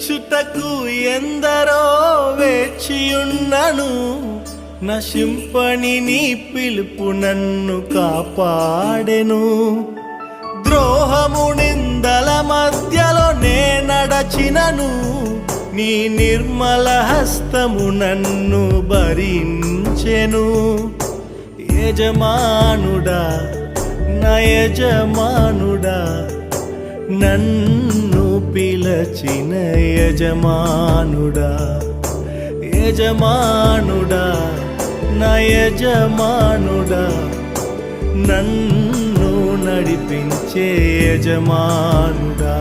పిలుచుటకు ఎందరో వేచియున్నను, నశింపని నీ పిలుపు నన్ను కాపాడెను. ద్రోహము నిందల మధ్యలో నే నడచినను, నీ నిర్మల హస్తము నన్ను భరించెను. యజమానుడా నా యజమానుడా, నన్ను పిలచిన యజమానుడా, యజమానుడా నా యజమానుడా, నన్ను నడిపించే యజమానుడా.